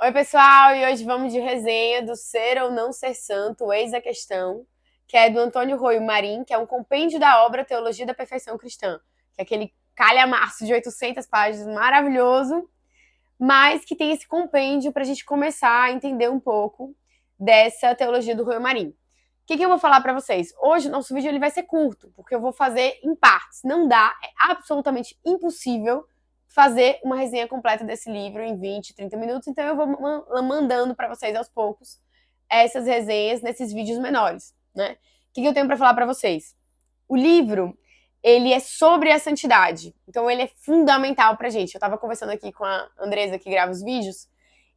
Oi, pessoal, e hoje vamos de resenha do Ser ou Não Ser Santo, Eis a Questão, que é do Antônio Roio Marim, que é um compêndio da obra Teologia da Perfeição Cristã, que é aquele calhamaço de 800 páginas maravilhoso, mas que tem esse compêndio para a gente começar a entender um pouco dessa teologia do Roio Marim. O que eu vou falar para vocês? Hoje o nosso vídeo ele vai ser curto, porque eu vou fazer em partes. Não dá, é absolutamente impossível fazer uma resenha completa desse livro em 20, 30 minutos, então eu vou mandando para vocês aos poucos essas resenhas nesses vídeos menores, né? O que eu tenho para falar para vocês? O livro, ele é sobre a santidade, então ele é fundamental pra gente. Eu tava conversando aqui com a Andresa, que grava os vídeos,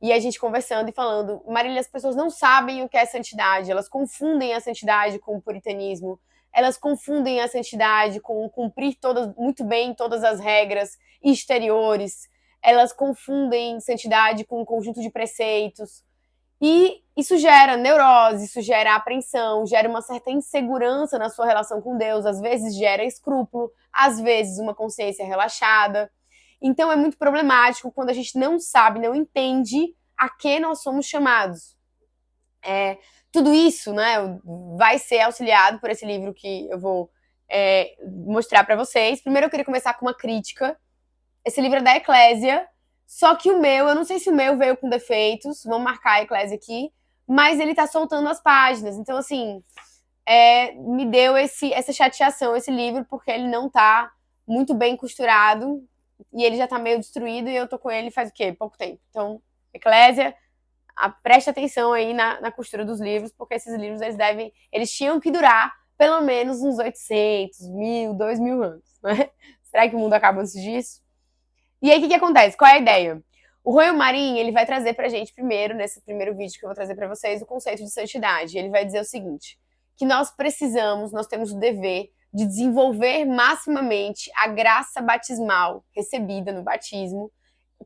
e a gente conversando e falando, Marília, as pessoas não sabem o que é santidade, elas confundem a santidade com o puritanismo, elas confundem a santidade com cumprir muito bem todas as regras exteriores, elas confundem santidade com um conjunto de preceitos, e isso gera neurose, isso gera apreensão, gera uma certa insegurança na sua relação com Deus, às vezes gera escrúpulo, às vezes uma consciência relaxada. Então é muito problemático quando a gente não sabe, não entende a que nós somos chamados. Tudo isso, né, vai ser auxiliado por esse livro que eu vou mostrar para vocês. Primeiro eu queria começar com uma crítica. Esse livro é da Eclésia, só que o meu, eu não sei se o meu veio com defeitos, vamos marcar a Eclésia aqui, mas ele tá soltando as páginas. Então, assim, me deu essa chateação, esse livro, porque ele não tá muito bem costurado e ele já tá meio destruído e eu tô com ele faz o quê? Pouco tempo. Então, Eclésia, preste atenção aí na costura dos livros, porque esses livros, eles tinham que durar pelo menos uns 800, 1000, 2000 anos, né? Será que o mundo acaba antes disso? E aí, o que acontece? Qual é a ideia? O Royo Marim, ele vai trazer pra gente primeiro, nesse primeiro vídeo que eu vou trazer pra vocês, o conceito de santidade. Ele vai dizer o seguinte, que nós temos o dever de desenvolver maximamente a graça batismal recebida no batismo,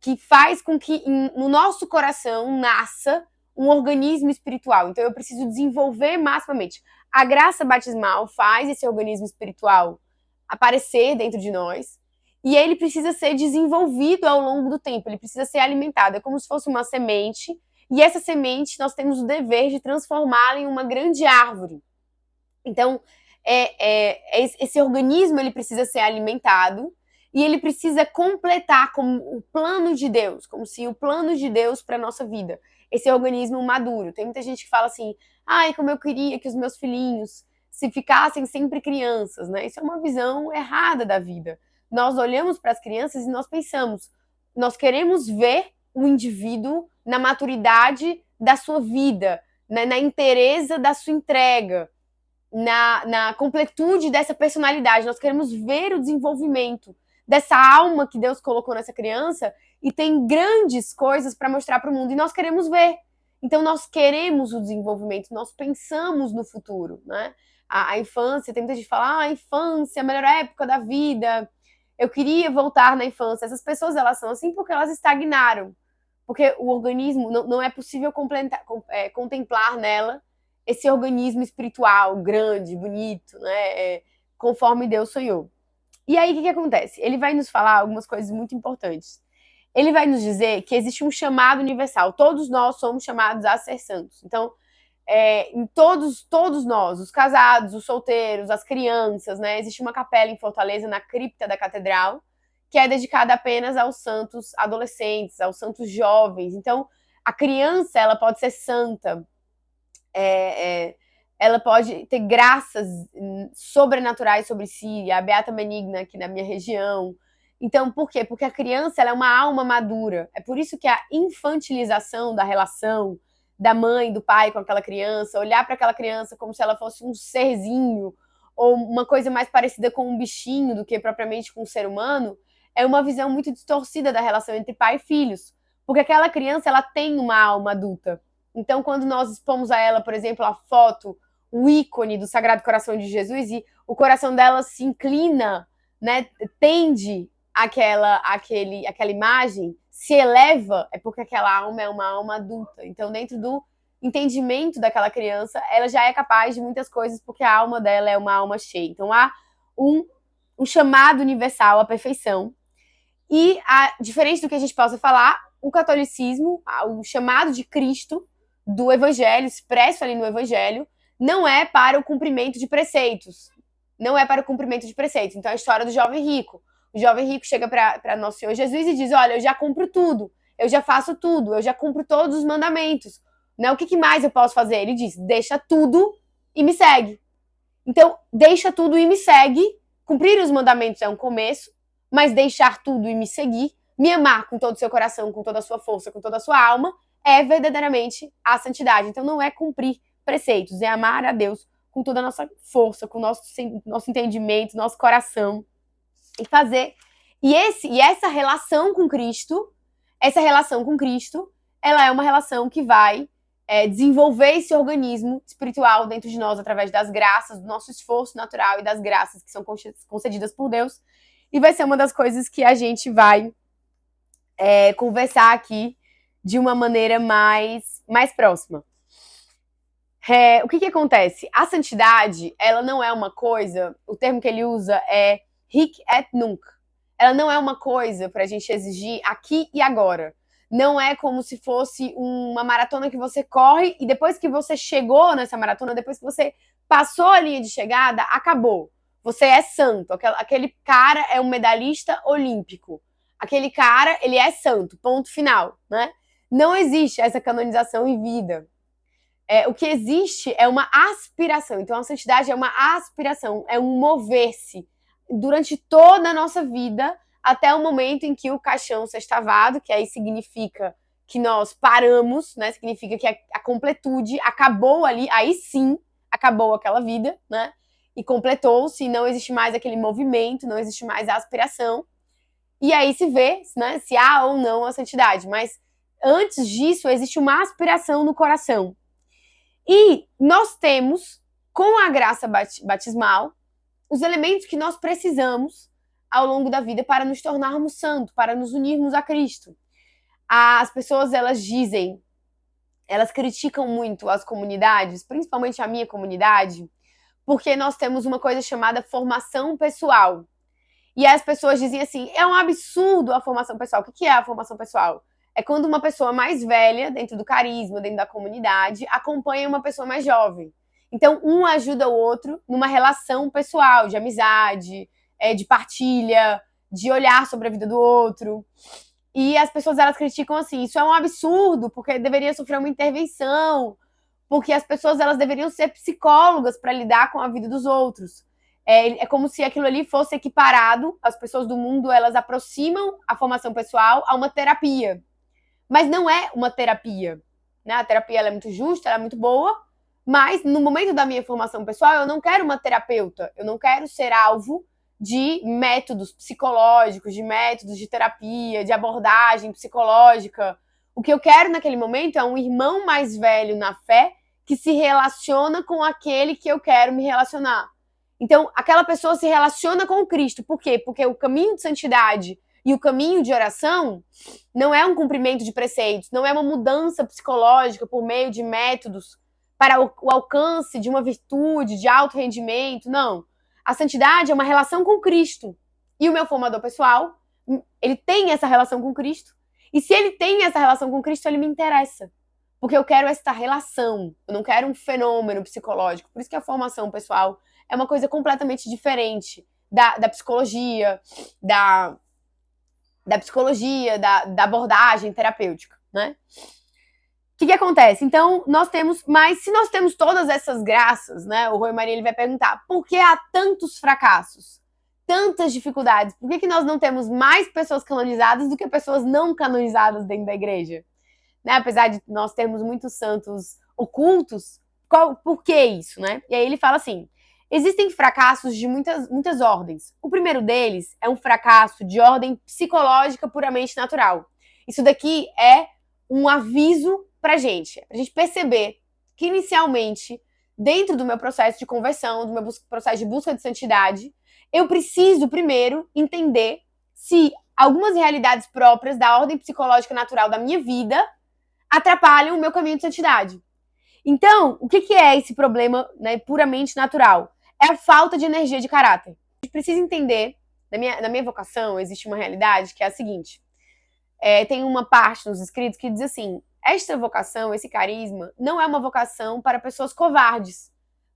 que faz com que no nosso coração nasça um organismo espiritual. Então, eu preciso desenvolver maximamente. A graça batismal faz esse organismo espiritual aparecer dentro de nós, e ele precisa ser desenvolvido ao longo do tempo, ele precisa ser alimentado, é como se fosse uma semente, e essa semente nós temos o dever de transformá-la em uma grande árvore. Então, esse organismo ele precisa ser alimentado, e ele precisa completar como o plano de Deus, como se o plano de Deus para a nossa vida, esse organismo maduro. Tem muita gente que fala assim, ai, como eu queria que os meus filhinhos se ficassem sempre crianças, né? Isso é uma visão errada da vida. Nós olhamos para as crianças e nós pensamos, nós queremos ver o indivíduo na maturidade da sua vida, na inteireza da sua entrega, na completude dessa personalidade. Nós queremos ver o desenvolvimento dessa alma que Deus colocou nessa criança e tem grandes coisas para mostrar para o mundo e nós queremos ver. Então nós queremos o desenvolvimento, nós pensamos no futuro, né? A infância, tem muita gente que fala, a infância é a melhor época da vida, eu queria voltar na infância. Essas pessoas, elas são assim porque elas estagnaram, porque o organismo, não é possível contemplar nela esse organismo espiritual grande, bonito, né, conforme Deus sonhou. E aí, o que acontece? Ele vai nos falar algumas coisas muito importantes. Ele vai nos dizer que existe um chamado universal. Todos nós somos chamados a ser santos. Então, em todos nós, os casados, os solteiros, as crianças, né? Existe uma capela em Fortaleza, na cripta da catedral, que é dedicada apenas aos santos adolescentes, aos santos jovens. Então, a criança, ela pode ser santa, ela pode ter graças sobrenaturais sobre si, a Beata Benigna aqui na minha região. Então, por quê? Porque a criança, ela é uma alma madura. É por isso que a infantilização da relação da mãe, do pai com aquela criança, olhar para aquela criança como se ela fosse um serzinho, ou uma coisa mais parecida com um bichinho do que propriamente com um ser humano, é uma visão muito distorcida da relação entre pai e filhos. Porque aquela criança, ela tem uma alma adulta. Então, quando nós expomos a ela, por exemplo, a foto, o ícone do Sagrado Coração de Jesus, e o coração dela se inclina, né, tende aquela imagem, se eleva, é porque aquela alma é uma alma adulta. Então, dentro do entendimento daquela criança, ela já é capaz de muitas coisas, porque a alma dela é uma alma cheia. Então, há um chamado universal à perfeição. E, diferente do que a gente possa falar, o catolicismo, o chamado de Cristo do evangelho, expresso ali no evangelho, não é para o cumprimento de preceitos. Não é para o cumprimento de preceitos. Então, a história do jovem rico. O jovem rico chega para nosso Senhor Jesus e diz, olha, eu já cumpro tudo, eu já faço tudo, eu já cumpro todos os mandamentos. Né? O que mais eu posso fazer? Ele diz, deixa tudo e me segue. Então, deixa tudo e me segue. Cumprir os mandamentos é um começo, mas deixar tudo e me seguir, me amar com todo o seu coração, com toda a sua força, com toda a sua alma, é verdadeiramente a santidade. Então, não é cumprir preceitos, é amar a Deus com toda a nossa força, com o nosso entendimento, nosso coração, e fazer. E essa relação com Cristo, ela é uma relação que vai desenvolver esse organismo espiritual dentro de nós através das graças, do nosso esforço natural e das graças que são concedidas por Deus. E vai ser uma das coisas que a gente vai conversar aqui de uma maneira mais próxima. O que acontece? A santidade, ela não é uma coisa, o termo que ele usa é hic et nunc. Ela não é uma coisa pra gente exigir aqui e agora. Não é como se fosse uma maratona que você corre e depois que você chegou nessa maratona, depois que você passou a linha de chegada, acabou. Você é santo. Aquele cara é um medalhista olímpico. Aquele cara, ele é santo. Ponto final, né? Não existe essa canonização em vida. O que existe é uma aspiração. Então, a santidade é uma aspiração, é um mover-se durante toda a nossa vida, até o momento em que o caixão se estavado, que aí significa que nós paramos, né? Significa que a completude acabou ali, aí sim acabou aquela vida, né? E completou-se, não existe mais aquele movimento, não existe mais a aspiração. E aí se vê, né, se há ou não a santidade. Mas antes disso, existe uma aspiração no coração. E nós temos, com a graça batismal, os elementos que nós precisamos ao longo da vida para nos tornarmos santos, para nos unirmos a Cristo. As pessoas, elas dizem, elas criticam muito as comunidades, principalmente a minha comunidade, porque nós temos uma coisa chamada formação pessoal. E as pessoas dizem assim, é um absurdo a formação pessoal. O que é a formação pessoal? É quando uma pessoa mais velha, dentro do carisma, dentro da comunidade, acompanha uma pessoa mais jovem. Então, um ajuda o outro numa relação pessoal, de amizade, de partilha, de olhar sobre a vida do outro. E as pessoas, elas criticam assim, isso é um absurdo, porque deveria sofrer uma intervenção, porque as pessoas, elas deveriam ser psicólogas para lidar com a vida dos outros. É como se aquilo ali fosse equiparado, as pessoas do mundo, elas aproximam a formação pessoal a uma terapia. Mas não é uma terapia, né? A terapia, ela é muito justa, ela é muito boa, mas no momento da minha formação pessoal, eu não quero uma terapeuta, eu não quero ser alvo de métodos psicológicos, de métodos de terapia, de abordagem psicológica. O que eu quero naquele momento é um irmão mais velho na fé que se relaciona com aquele que eu quero me relacionar. Então, aquela pessoa se relaciona com Cristo. Por quê? Porque o caminho de santidade e o caminho de oração não é um cumprimento de preceitos, não é uma mudança psicológica por meio de métodos para o alcance de uma virtude, de alto rendimento, não. A santidade é uma relação com Cristo. E o meu formador pessoal, ele tem essa relação com Cristo. E se ele tem essa relação com Cristo, ele me interessa. Porque eu quero essa relação, eu não quero um fenômeno psicológico. Por isso que a formação pessoal é uma coisa completamente diferente da psicologia, da abordagem terapêutica, né? O que acontece? Então, mas se nós temos todas essas graças, né? O Rui Maria, ele vai perguntar, por que há tantos fracassos? Tantas dificuldades? Por que nós não temos mais pessoas canonizadas do que pessoas não canonizadas dentro da igreja? Né? Apesar de nós termos muitos santos ocultos, por que isso, né? E aí ele fala assim, existem fracassos de muitas ordens. O primeiro deles é um fracasso de ordem psicológica puramente natural. Isso daqui é um aviso pra gente perceber que inicialmente, dentro do meu processo de conversão, do meu processo de busca de santidade, eu preciso primeiro entender se algumas realidades próprias da ordem psicológica natural da minha vida atrapalham o meu caminho de santidade. Então, o que é esse problema, né, puramente natural? É a falta de energia de caráter. A gente precisa entender, na minha vocação, existe uma realidade que é a seguinte. tem uma parte nos escritos que diz assim: esta vocação, esse carisma, não é uma vocação para pessoas covardes,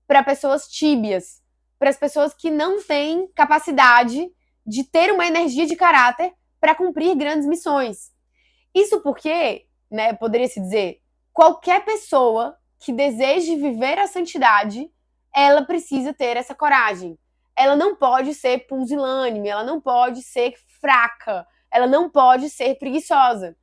para pessoas tíbias, para as pessoas que não têm capacidade de ter uma energia de caráter para cumprir grandes missões. Isso porque, né, poderia-se dizer, qualquer pessoa que deseje viver a santidade, ela precisa ter essa coragem. Ela não pode ser pusilânime, ela não pode ser fraca, ela não pode ser preguiçosa.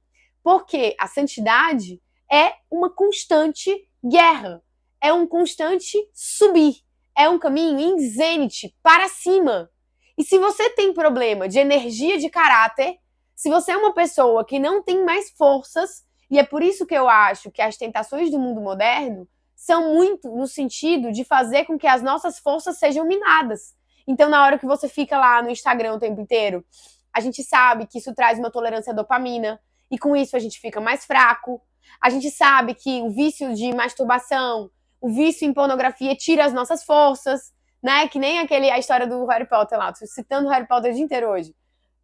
Porque a santidade é uma constante guerra, é um constante subir, é um caminho em zênite, para cima. E se você tem problema de energia de caráter, se você é uma pessoa que não tem mais forças, e é por isso que eu acho que as tentações do mundo moderno são muito no sentido de fazer com que as nossas forças sejam minadas. Então, na hora que você fica lá no Instagram o tempo inteiro, a gente sabe que isso traz uma tolerância à dopamina, e com isso a gente fica mais fraco. A gente sabe que o vício de masturbação, o vício em pornografia tira as nossas forças, né? Que nem a história do Harry Potter lá. Tô citando o Harry Potter o dia inteiro hoje.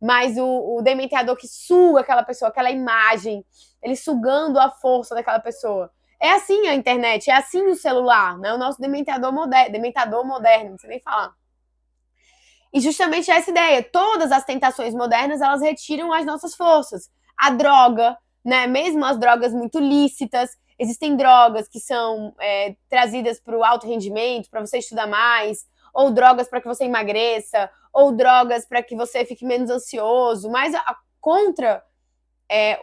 Mas o dementeador que suga aquela pessoa, aquela imagem, ele sugando a força daquela pessoa. É assim a internet, é assim o celular, né? O nosso dementador moderno, não sei nem falar. E justamente essa ideia, todas as tentações modernas, elas retiram as nossas forças. A droga, né? Mesmo as drogas muito lícitas, existem drogas que são trazidas para o alto rendimento, para você estudar mais, ou drogas para que você emagreça, ou drogas para que você fique menos ansioso, mas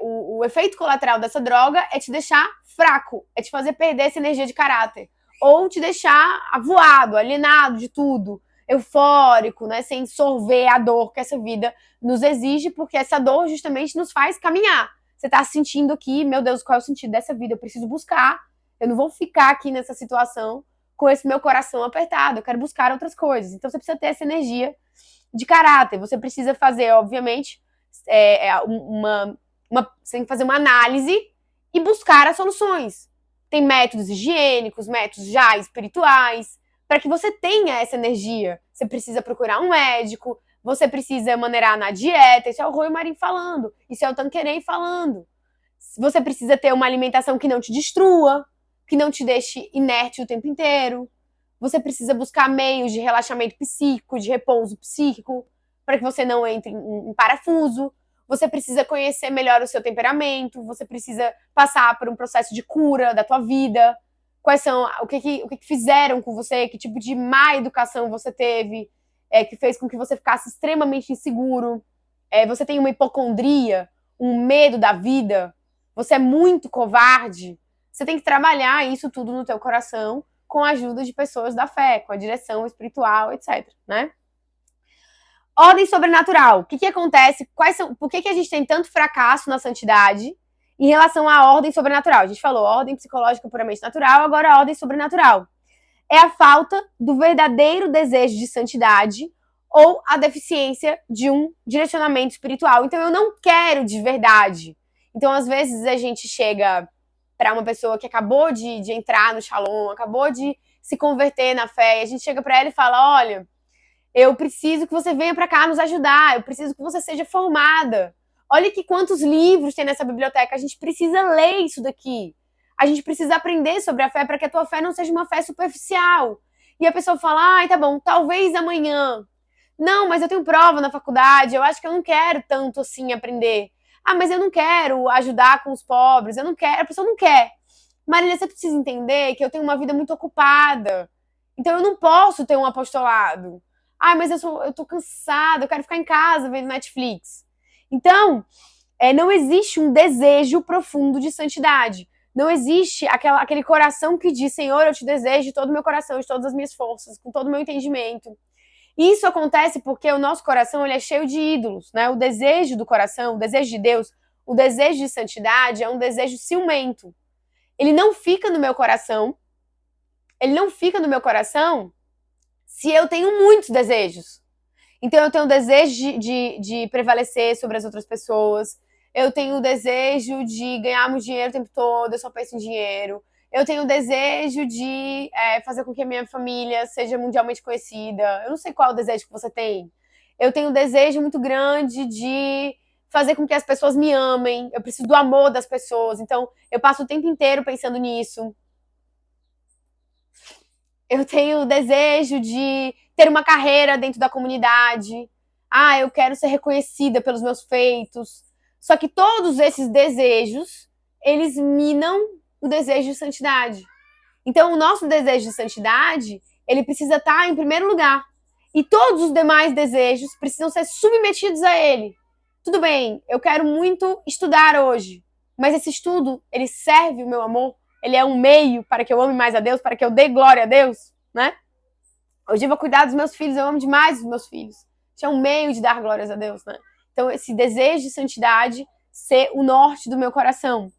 o efeito colateral dessa droga é te deixar fraco, é te fazer perder essa energia de caráter, ou te deixar avoado, alienado de tudo, eufórico, né, sem sorver a dor que essa vida nos exige, porque essa dor justamente nos faz caminhar. Você tá sentindo aqui, meu Deus, qual é o sentido dessa vida? Eu preciso buscar, eu não vou ficar aqui nessa situação com esse meu coração apertado, eu quero buscar outras coisas. Então você precisa ter essa energia de caráter, você precisa fazer, obviamente, você tem que fazer uma análise e buscar as soluções. Tem métodos higiênicos, métodos já espirituais, para que você tenha essa energia. Você precisa procurar um médico, você precisa maneirar na dieta, isso é o Rui Marim falando, isso é o Tanqueray falando. Você precisa ter uma alimentação que não te destrua, que não te deixe inerte o tempo inteiro. Você precisa buscar meios de relaxamento psíquico, de repouso psíquico, para que você não entre em parafuso. Você precisa conhecer melhor o seu temperamento, você precisa passar por um processo de cura da tua vida. Quais são, o que fizeram com você, que tipo de má educação você teve, que fez com que você ficasse extremamente inseguro. Você tem uma hipocondria, um medo da vida, você é muito covarde. Você tem que trabalhar isso tudo no teu coração com a ajuda de pessoas da fé, com a direção espiritual, etc, né? Ordem sobrenatural. O que acontece? Por que a gente tem tanto fracasso na santidade em relação à ordem sobrenatural? A gente falou ordem psicológica puramente natural, agora a ordem sobrenatural. É a falta do verdadeiro desejo de santidade ou a deficiência de um direcionamento espiritual. Então, eu não quero de verdade. Então, às vezes, a gente chega para uma pessoa que acabou de entrar no Shalom, acabou de se converter na fé, e a gente chega para ela e fala, olha, eu preciso que você venha para cá nos ajudar, eu preciso que você seja formada. Olha que quantos livros tem nessa biblioteca, a gente precisa ler isso daqui. A gente precisa aprender sobre a fé para que a tua fé não seja uma fé superficial. E a pessoa fala, ai, tá bom, talvez amanhã. Não, mas eu tenho prova na faculdade, eu acho que eu não quero tanto assim aprender. Ah, mas eu não quero ajudar com os pobres, eu não quero, a pessoa não quer. Marília, você precisa entender que eu tenho uma vida muito ocupada. Então eu não posso ter um apostolado. Ah, mas eu tô cansada, eu quero ficar em casa vendo Netflix. Então, não existe um desejo profundo de santidade. Não existe aquele coração que diz, Senhor, eu te desejo de todo o meu coração, de todas as minhas forças, com todo o meu entendimento. E isso acontece porque o nosso coração ele é cheio de ídolos, né? O desejo do coração, o desejo de Deus, o desejo de santidade é um desejo ciumento. Ele não fica no meu coração, se eu tenho muitos desejos. Então eu tenho o desejo de prevalecer sobre as outras pessoas, eu tenho o desejo de ganhar muito dinheiro o tempo todo, eu só penso em dinheiro. Eu tenho o desejo de fazer com que a minha família seja mundialmente conhecida. Eu não sei qual é o desejo que você tem. Eu tenho um desejo muito grande de fazer com que as pessoas me amem, eu preciso do amor das pessoas, então eu passo o tempo inteiro pensando nisso. Eu tenho o desejo de ter uma carreira dentro da comunidade. Eu quero ser reconhecida pelos meus feitos. Só que todos esses desejos, eles minam o desejo de santidade. Então, o nosso desejo de santidade, ele precisa estar em primeiro lugar. E todos os demais desejos precisam ser submetidos a ele. Tudo bem, eu quero muito estudar hoje, mas esse estudo, ele serve o meu amor? Ele é um meio para que eu ame mais a Deus, para que eu dê glória a Deus, né? Hoje eu vou cuidar dos meus filhos, eu amo demais os meus filhos. Isso é um meio de dar glórias a Deus, né? Então, esse desejo de santidade ser o norte do meu coração.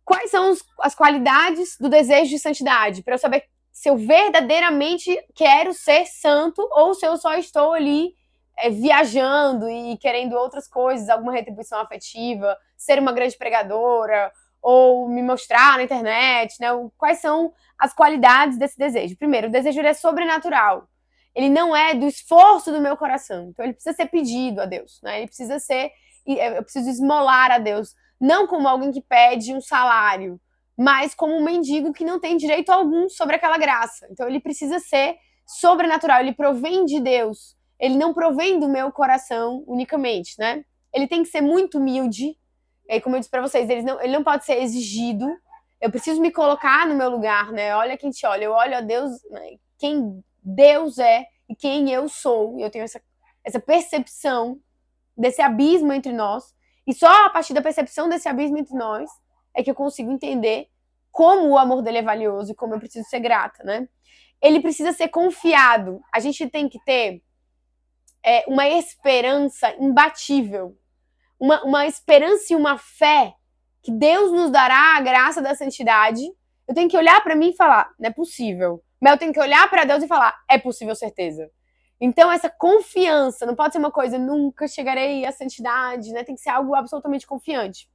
Quais são as qualidades do desejo de santidade? Para eu saber se eu verdadeiramente quero ser santo ou se eu só estou ali viajando e querendo outras coisas, alguma retribuição afetiva, ser uma grande pregadora ou me mostrar na internet, né? Quais são as qualidades desse desejo? Primeiro, o desejo é sobrenatural. Ele não é do esforço do meu coração. Então, ele precisa ser pedido a Deus, né? Ele precisa ser... Eu preciso esmolar a Deus. Não como alguém que pede um salário, mas como um mendigo que não tem direito algum sobre aquela graça. Então, ele precisa ser sobrenatural. Ele provém de Deus. Ele não provém do meu coração unicamente, né? Ele tem que ser muito humilde. E como eu disse para vocês, ele não pode ser exigido. Eu preciso me colocar no meu lugar, né? Olha quem te olha. Eu olho a Deus, né? Quem Deus é e quem eu sou. E eu tenho essa percepção desse abismo entre nós. E só a partir da percepção desse abismo entre nós é que eu consigo entender como o amor dele é valioso e como eu preciso ser grata, né? Ele precisa ser confiado. A gente tem que ter uma esperança imbatível. Uma esperança e uma fé que Deus nos dará a graça da santidade. Eu tenho que olhar para mim e falar, não é possível. Mas eu tenho que olhar para Deus e falar, é possível, certeza. Então, essa confiança não pode ser uma coisa, nunca chegarei à santidade, né? Tem que ser algo absolutamente confiante.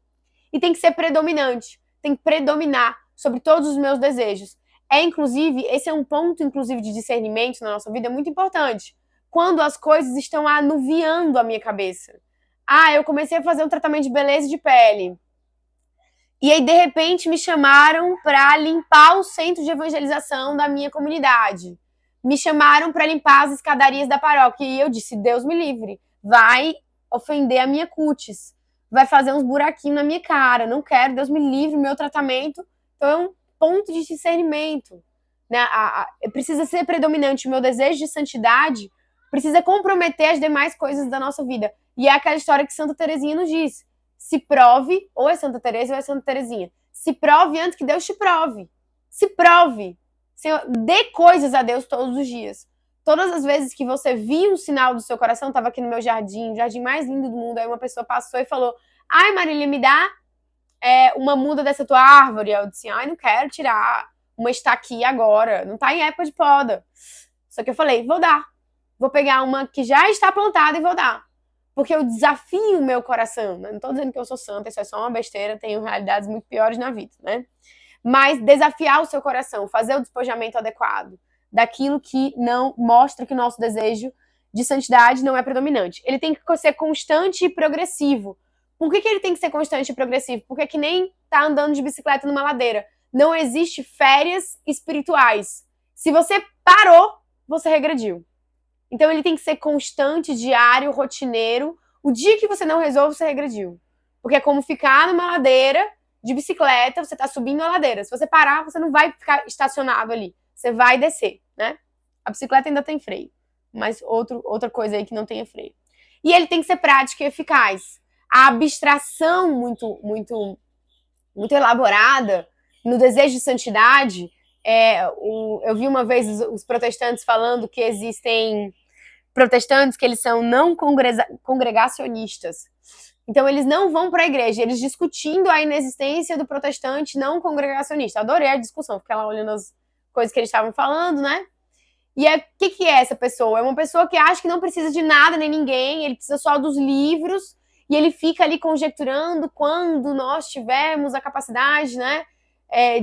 E tem que ser predominante. Tem que predominar sobre todos os meus desejos. Inclusive, esse é um ponto, inclusive, de discernimento na nossa vida muito importante. Quando as coisas estão anuviando a minha cabeça. Eu comecei a fazer um tratamento de beleza de pele. E aí, de repente, me chamaram para limpar o centro de evangelização da minha comunidade. Me chamaram para limpar as escadarias da paróquia. E eu disse, Deus me livre. Vai ofender a minha cutis. Vai fazer uns buraquinhos na minha cara. Não quero, Deus me livre, meu tratamento. Então, é um ponto de discernimento. Né? Precisa ser predominante. O meu desejo de santidade precisa comprometer as demais coisas da nossa vida. E é aquela história que Santa Teresinha nos diz. Se prove, ou é Santa Teresa ou é Santa Teresinha. Se prove antes que Deus te prove. Se prove. Senhor, dê coisas a Deus todos os dias. Todas as vezes que você viu um sinal do seu coração, estava aqui no meu jardim, o jardim mais lindo do mundo, aí uma pessoa passou e falou, Marília, me dá uma muda dessa tua árvore. Eu disse, não quero tirar uma estaquia agora, não tá em época de poda. Só que eu falei, vou dar. Vou pegar uma que já está plantada e vou dar. Porque eu desafio o meu coração. Né? Não estou dizendo que eu sou santa, isso é só uma besteira, tenho realidades muito piores na vida, né? Mas desafiar o seu coração, fazer o despojamento adequado daquilo que não mostra que o nosso desejo de santidade não é predominante. Ele tem que ser constante e progressivo. Por que ele tem que ser constante e progressivo? Porque é que nem tá andando de bicicleta numa ladeira. Não existe férias espirituais. Se você parou, você regrediu. Então ele tem que ser constante, diário, rotineiro. O dia que você não resolve, você regrediu. Porque é como ficar numa ladeira de bicicleta, você tá subindo a ladeira. Se você parar, você não vai ficar estacionado ali. Você vai descer, né? A bicicleta ainda tem freio. Mas outra coisa aí que não tenha freio. E ele tem que ser prático e eficaz. A abstração muito elaborada no desejo de santidade... eu vi uma vez os protestantes falando que existem protestantes que eles são não congregacionistas. Então, eles não vão para a igreja, eles discutindo a inexistência do protestante não congregacionista. Adorei a discussão, fiquei lá olhando as coisas que eles estavam falando, né? E o que é essa pessoa? É uma pessoa que acha que não precisa de nada nem ninguém, ele precisa só dos livros, e ele fica ali conjecturando quando nós tivermos a capacidade, né?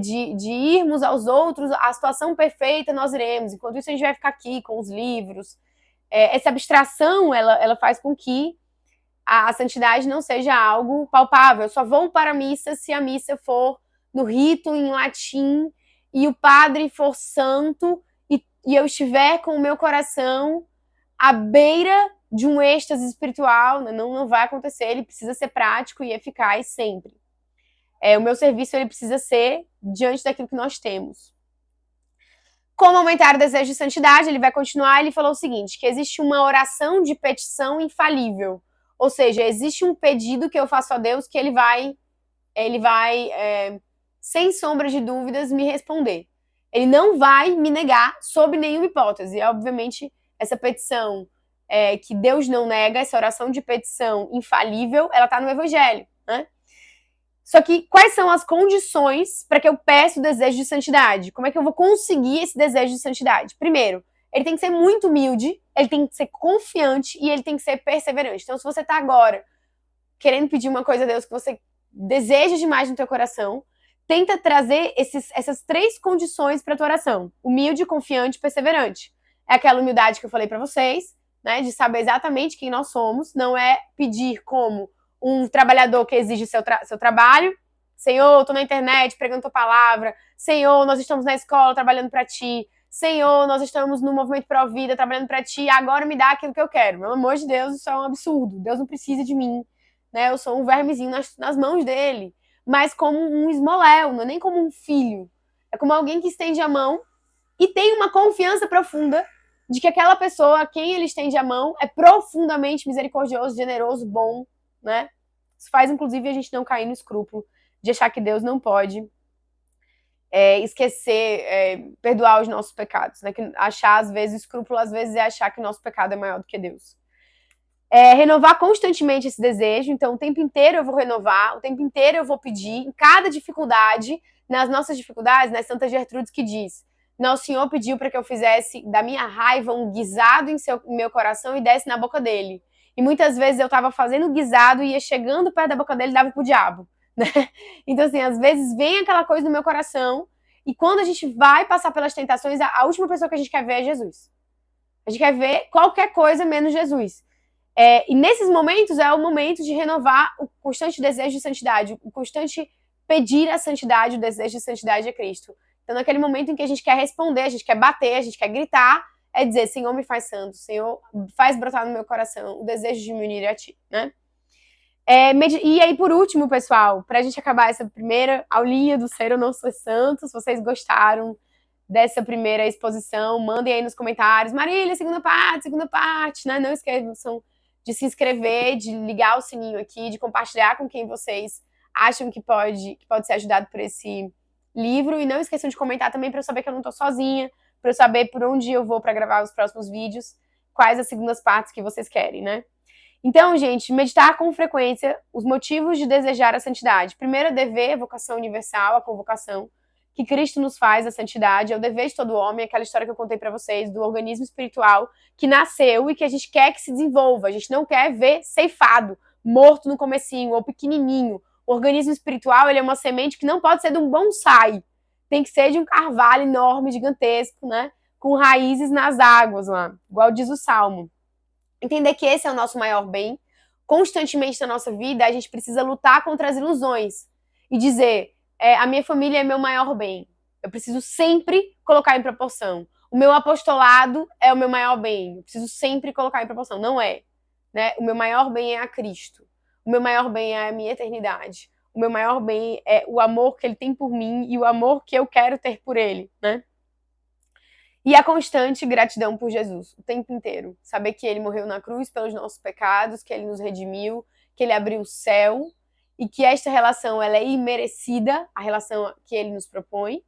De irmos aos outros, a situação perfeita nós iremos. Enquanto isso, a gente vai ficar aqui com os livros. Essa abstração, ela faz com que a santidade não seja algo palpável. Eu só vou para a missa se a missa for no rito, em latim, e o padre for santo, e eu estiver com o meu coração à beira de um êxtase espiritual. Não vai acontecer, ele precisa ser prático e eficaz sempre. O meu serviço ele precisa ser diante daquilo que nós temos. Como aumentar o desejo de santidade, ele vai continuar, ele falou o seguinte, que existe uma oração de petição infalível. Ou seja, existe um pedido que eu faço a Deus que ele vai sem sombra de dúvidas, me responder. Ele não vai me negar sob nenhuma hipótese. E, obviamente, essa petição que Deus não nega, essa oração de petição infalível, ela está no Evangelho, né? Só que quais são as condições para que eu peça o desejo de santidade? Como é que eu vou conseguir esse desejo de santidade? Primeiro, ele tem que ser muito humilde, ele tem que ser confiante e ele tem que ser perseverante. Então, se você está agora querendo pedir uma coisa a Deus que você deseja demais no teu coração, tenta trazer essas 3 condições para a tua oração. Humilde, confiante e perseverante. É aquela humildade que eu falei para vocês, né, de saber exatamente quem nós somos. Não é pedir como um trabalhador que exige seu trabalho. Senhor, estou na internet pregando tua palavra. Senhor, nós estamos na escola trabalhando para ti. Senhor, nós estamos no Movimento Pro Vida trabalhando para ti. Agora me dá aquilo que eu quero. Pelo amor de Deus, isso é um absurdo. Deus não precisa de mim. Né? Eu sou um vermezinho nas mãos dele. Mas como um esmoléu, não é nem como um filho. É como alguém que estende a mão e tem uma confiança profunda de que aquela pessoa a quem ele estende a mão é profundamente misericordioso, generoso, bom, né? Isso faz, inclusive, a gente não cair no escrúpulo de achar que Deus não pode esquecer, perdoar os nossos pecados, né? Que achar, às vezes, escrúpulo, às vezes, é achar que o nosso pecado é maior do que Deus. Renovar constantemente esse desejo, então o tempo inteiro eu vou renovar, o tempo inteiro eu vou pedir, em cada dificuldade, nas nossas dificuldades, né, Santa Gertrudes que diz, Nosso Senhor pediu para que eu fizesse da minha raiva um guisado em meu coração e desse na boca dele. E muitas vezes eu estava fazendo guisado e ia chegando perto da boca dele e dava pro diabo, né? Então assim, às vezes vem aquela coisa no meu coração e quando a gente vai passar pelas tentações, a última pessoa que a gente quer ver é Jesus. A gente quer ver qualquer coisa menos Jesus. E nesses momentos é o momento de renovar o constante desejo de santidade, o constante pedir a santidade, o desejo de santidade a Cristo. Então, naquele momento em que a gente quer responder, a gente quer bater, a gente quer gritar, é dizer, Senhor, me faz santo, Senhor, faz brotar no meu coração o desejo de me unir a Ti, né? E aí, por último, pessoal, pra gente acabar essa primeira aulinha do Ser ou Não Ser Santo, se vocês gostaram dessa primeira exposição, mandem aí nos comentários, Marília, segunda parte, né? Não esqueçam de se inscrever, de ligar o sininho aqui, de compartilhar com quem vocês acham que pode ser ajudado por esse livro. E não esqueçam de comentar também para eu saber que eu não tô sozinha, para eu saber por onde eu vou para gravar os próximos vídeos, quais as segundas partes que vocês querem, né? Então, gente, meditar com frequência os motivos de desejar a santidade. Primeiro, dever, a vocação universal, a convocação que Cristo nos faz, a santidade, é o dever de todo homem, aquela história que eu contei para vocês, do organismo espiritual que nasceu e que a gente quer que se desenvolva, a gente não quer ver ceifado, morto no comecinho, ou pequenininho. O organismo espiritual, ele é uma semente que não pode ser de um bonsai, tem que ser de um carvalho enorme, gigantesco, né, com raízes nas águas lá, igual diz o Salmo. Entender que esse é o nosso maior bem, constantemente na nossa vida, a gente precisa lutar contra as ilusões e dizer, a minha família é meu maior bem. Eu preciso sempre colocar em proporção. O meu apostolado é o meu maior bem. Eu preciso sempre colocar em proporção. Não é. Né? O meu maior bem é a Cristo. O meu maior bem é a minha eternidade. O meu maior bem é o amor que ele tem por mim e o amor que eu quero ter por ele. Né? E a constante gratidão por Jesus, o tempo inteiro. Saber que ele morreu na cruz pelos nossos pecados, que ele nos redimiu, que ele abriu o céu, e que esta relação ela é imerecida, a relação que ele nos propõe,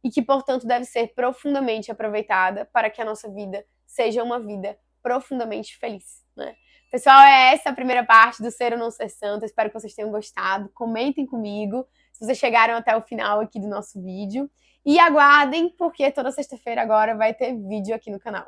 e que, portanto, deve ser profundamente aproveitada para que a nossa vida seja uma vida profundamente feliz. Né? Pessoal, essa a primeira parte do Ser ou Não Ser Santo. Espero que vocês tenham gostado. Comentem comigo se vocês chegaram até o final aqui do nosso vídeo. E aguardem, porque toda sexta-feira agora vai ter vídeo aqui no canal.